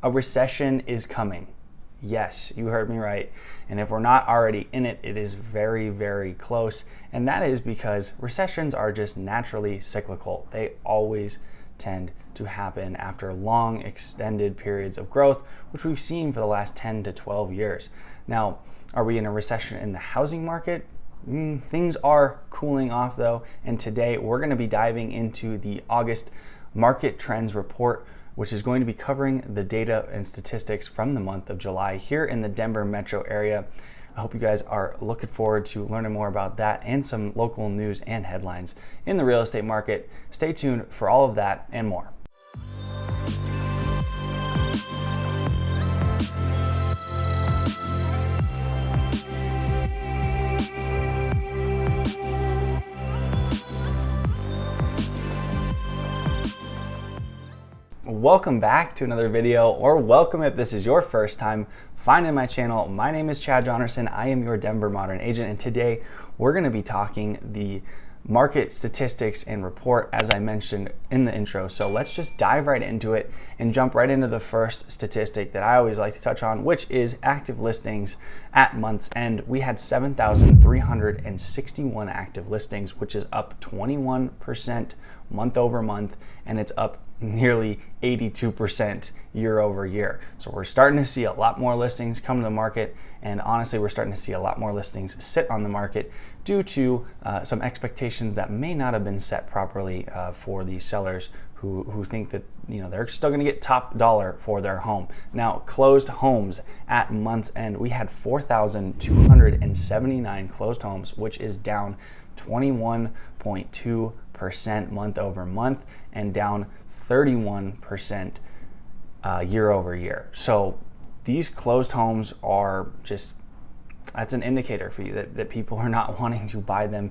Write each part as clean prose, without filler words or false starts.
A recession is coming. Yes, you heard me right. And if we're not already in it, it is very, very close. And that is because recessions are just naturally cyclical. They always tend to happen after long, extended periods of growth, which we've seen for the last 10 to 12 years. Now, are we in a recession in the housing market? Things are cooling off though. And today we're going to be diving into the August market trends report, which is going to be covering the data and statistics from the month of July here in the Denver metro area. I hope you guys are looking forward to learning more about that and some local news and headlines in the real estate market. Stay tuned for all of that and more. Welcome back to another video, or welcome if this is your first time finding my channel. My name is Johnerson. I am your Denver Modern Agent, and today we're going to be talking the market statistics and report as I mentioned in the intro. So let's just dive right into it and jump right into the first statistic that I always like to touch on, which is active listings at month's end. We had 7,361 active listings, which is up 21% month over month, and it's up nearly 82% year over year. So we're starting to see a lot more listings come to the market, and honestly we're starting to see a lot more listings sit on the market due to some expectations that may not have been set properly for these sellers who think that they're still going to get top dollar for their home. Now, closed homes at month's end, we had 4,279 closed homes, which is down 21.2% month over month and down 31% year over year. So these closed homes are just, that's an indicator for you that people are not wanting to buy them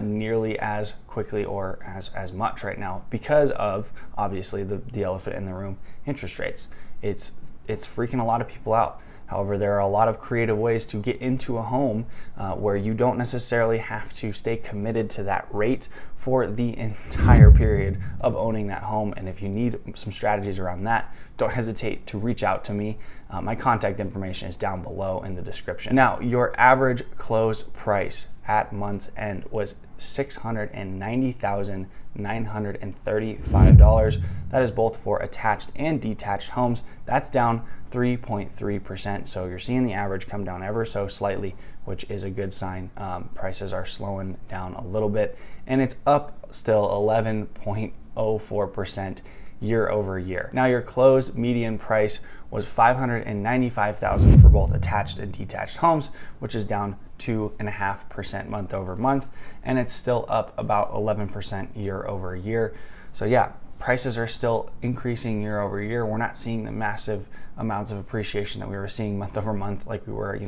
nearly as quickly or as much right now because of, obviously, the elephant in the room, interest rates. It's freaking a lot of people out. However, there are a lot of creative ways to get into a home where you don't necessarily have to stay committed to that rate for the entire period of owning that home. And if you need some strategies around that, don't hesitate to reach out to me. My contact information is down below in the description. Now, your average closed price at month's end was $690,935. That is both for attached and detached homes. That's down 3.3%. So you're seeing the average come down ever so slightly, which is a good sign. Prices are slowing down a little bit, and it's up still 11.04% year over year. Now, your closed median price was $595,000 for both attached and detached homes, which is down 2.5% month over month, and it's still up about 11% year over year. So yeah, prices are still increasing year over year. We're not seeing the massive amounts of appreciation that we were seeing month over month like we were,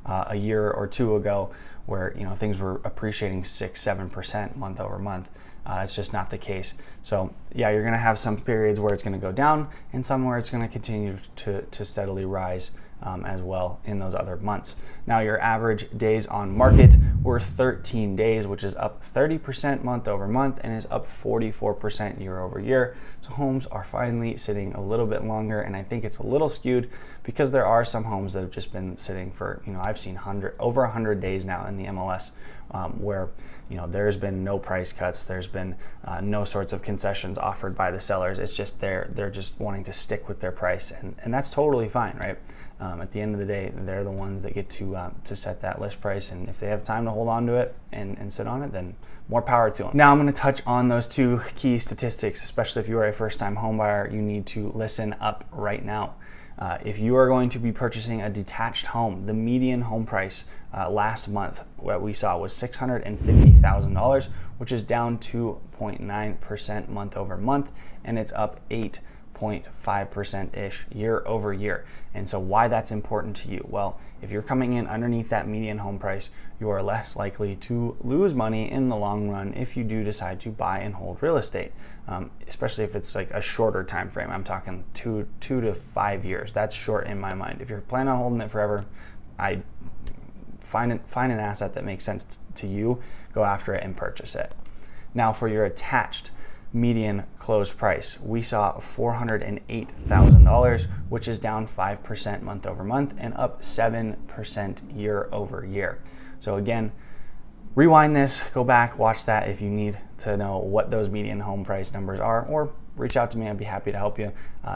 a year or two ago, where things were appreciating 6-7% month over month. It's just not the case. So yeah, you're going to have some periods where it's going to go down and some where it's going to continue to steadily rise as well in those other months. Now, your average days on market were 13 days, which is up 30% month over month and is up 44% year over year. So homes are finally sitting a little bit longer, and I think it's a little skewed because there are some homes that have just been sitting for, I've seen over 100 days now in the MLS, where there's been no price cuts, there's been no sorts of concessions offered by the sellers. It's just they're just wanting to stick with their price, and that's totally fine, right? At the end of the day, they're the ones that get to set that list price, and if they have time to hold on to it and sit on it, then more power to them. Now, I'm going to touch on those two key statistics, especially if you are a first-time home buyer. You need to listen up right now. If you are going to be purchasing a detached home, the median home price last month, what we saw was $650,000, which is down 2.9% month over month, and it's up 8.5%-ish year over year. And so why that's important to you? Well, if you're coming in underneath that median home price, you are less likely to lose money in the long run if you do decide to buy and hold real estate, especially if it's like a shorter time frame. I'm talking two to 5 years. That's short in my mind. If you're planning on holding it forever, I find an asset that makes sense to you, go after it and purchase it. Now, for your attached, median close price. We saw $408,000, which is down 5% month over month and up 7% year over year. So again, rewind this, go back, watch that if you need to know what those median home price numbers are, or reach out to me. I'd be happy to help you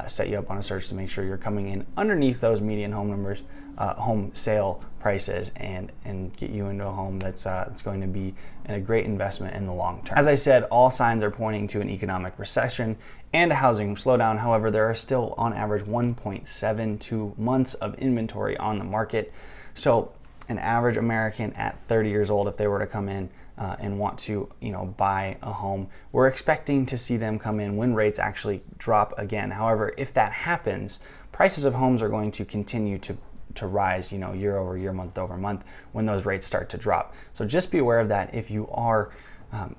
set you up on a search to make sure you're coming in underneath those median home numbers, home sale prices, and get you into a home that's going to be a great investment in the long term. As I said, all signs are pointing to an economic recession and a housing slowdown. However, there are still on average 1.72 months of inventory on the market. So an average American at 30 years old, if they were to come in and want to, buy a home, we're expecting to see them come in when rates actually drop again. However, if that happens, prices of homes are going to continue to rise, year over year, month over month, when those rates start to drop. So just be aware of that. If you are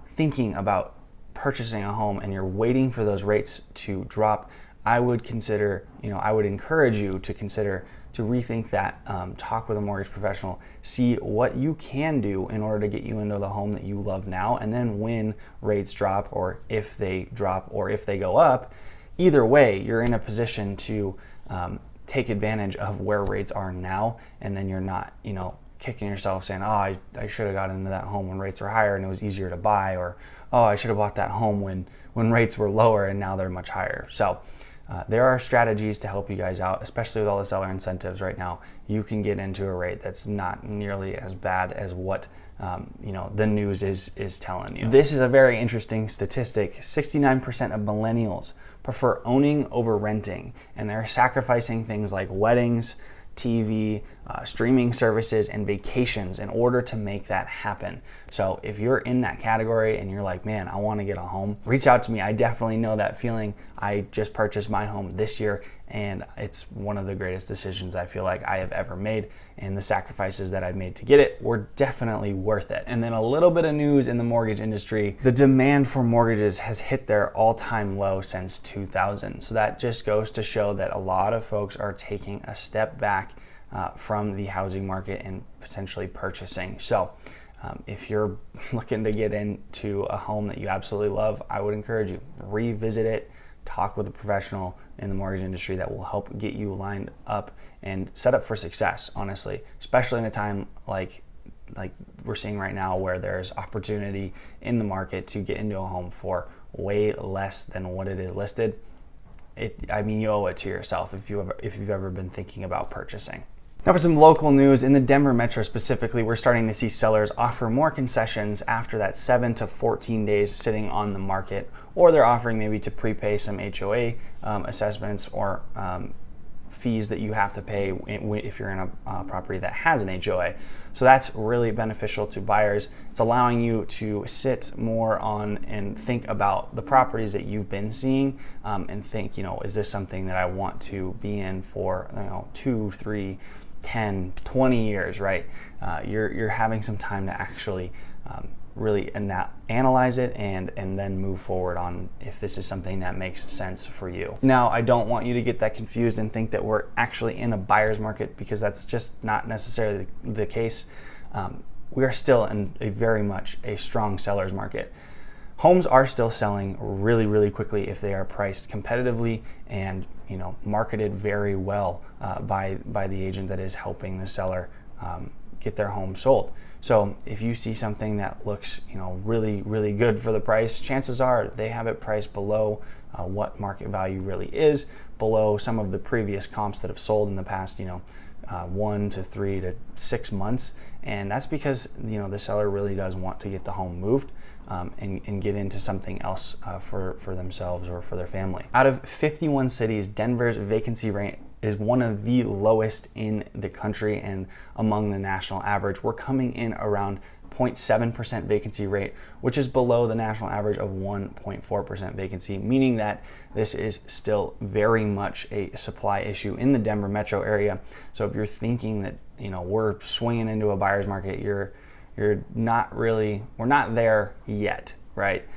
thinking about purchasing a home and you're waiting for those rates to drop, I would encourage you to consider to rethink that, talk with a mortgage professional, see what you can do in order to get you into the home that you love now. And then when rates drop, or if they drop, or if they go up, either way, you're in a position to take advantage of where rates are now. And then you're not, kicking yourself saying, oh, I should have gotten into that home when rates were higher and it was easier to buy, or, oh, I should have bought that home when rates were lower and now they're much higher. So there are strategies to help you guys out, especially with all the seller incentives right now. You can get into a rate that's not nearly as bad as what the news is telling you. This is a very interesting statistic. 69% of millennials prefer owning over renting, and they're sacrificing things like weddings, TV, streaming services, and vacations in order to make that happen. So if you're in that category and you're like, man, I want to get a home, reach out to me. I definitely know that feeling. I just purchased my home this year, and it's one of the greatest decisions I feel like I have ever made, and the sacrifices that I've made to get it were definitely worth it. And then a little bit of news in the mortgage industry. The demand for mortgages has hit their all-time low since 2000. So that just goes to show that a lot of folks are taking a step back from the housing market and potentially purchasing. So if you're looking to get into a home that you absolutely love, I would encourage you, revisit it, talk with a professional in the mortgage industry that will help get you lined up and set up for success, honestly, especially in a time like we're seeing right now, where there's opportunity in the market to get into a home for way less than what it is listed. You owe it to yourself if you've ever been thinking about purchasing. Now for some local news, in the Denver metro specifically, we're starting to see sellers offer more concessions after that 7 to 14 days sitting on the market, or they're offering maybe to prepay some HOA assessments or fees that you have to pay if you're in a property that has an HOA. So that's really beneficial to buyers. It's allowing you to sit more on and think about the properties that you've been seeing, and think, is this something that I want to be in for 2, 3, 10, 20 years, right? You're having some time to actually really analyze it and then move forward on if this is something that makes sense for you. Now, I don't want you to get that confused and think that we're actually in a buyer's market, because that's just not necessarily the case. We are still in a very much a strong seller's market. Homes are still selling really, really quickly if they are priced competitively and marketed very well by the agent that is helping the seller get their home sold. So if you see something that looks really, really good for the price, chances are they have it priced below what market value really is, below some of the previous comps that have sold in the past 1 to 3 to 6 months. And that's because the seller really does want to get the home moved and get into something else for themselves or for their family. Out of 51 cities, Denver's vacancy rate is one of the lowest in the country and among the national average. We're coming in around 0.7% vacancy rate, which is below the national average of 1.4% vacancy, meaning that this is still very much a supply issue in the Denver metro area. So if you're thinking that we're swinging into a buyer's market, we're not there yet, right?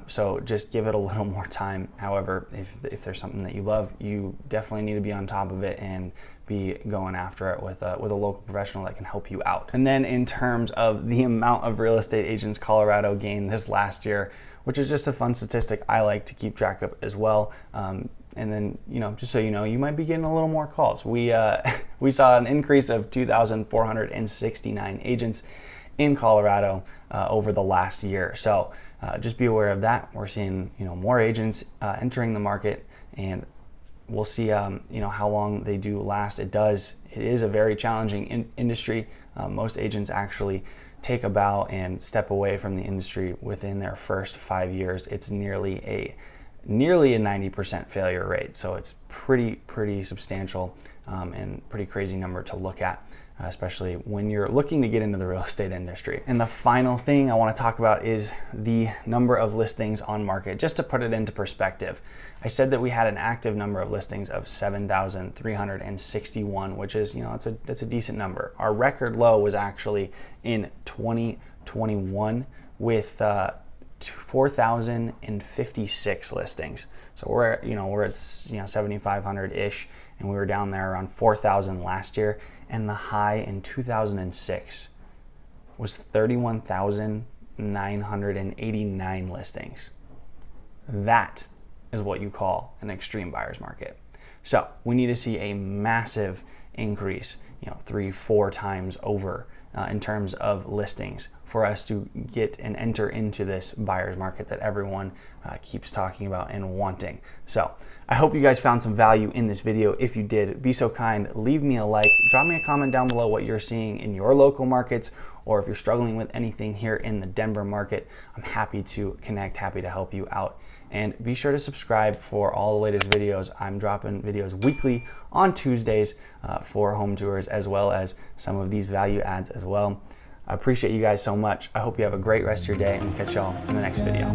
So just give it a little more time. However, if there's something that you love, you definitely need to be on top of it and be going after it with a local professional that can help you out. And then in terms of the amount of real estate agents Colorado gained this last year, which is just a fun statistic I like to keep track of as well. And then, just so you know, you might be getting a little more calls. We saw an increase of 2,469 agents in Colorado over the last year. So just be aware of that. We're seeing, more agents entering the market, and we'll see, how long they do last. It is a very challenging industry. Most agents actually take a bow and step away from the industry within their first 5 years. It's nearly a 90% failure rate. So it's pretty substantial and pretty crazy number to look at, especially when you're looking to get into the real estate industry. And the final thing I want to talk about is the number of listings on market. Just to put it into perspective, I said that we had an active number of listings of 7,361, which is, that's a decent number. Our record low was actually in 2021 with 4,056 listings. So we're at 7,500-ish, and we were down there around 4,000 last year. And the high in 2006 was 31,989 listings. That is what you call an extreme buyer's market. So we need to see a massive increase, 3-4 times over in terms of listings for us to get and enter into this buyer's market that everyone keeps talking about and wanting. So I hope you guys found some value in this video. If you did, be so kind, leave me a like, drop me a comment down below what you're seeing in your local markets, or if you're struggling with anything here in the Denver market. I'm happy to connect, happy to help you out. And be sure to subscribe for all the latest videos. I'm dropping videos weekly on Tuesdays for home tours, as well as some of these value adds as well. I appreciate you guys so much. I hope you have a great rest of your day, and catch y'all in the next video.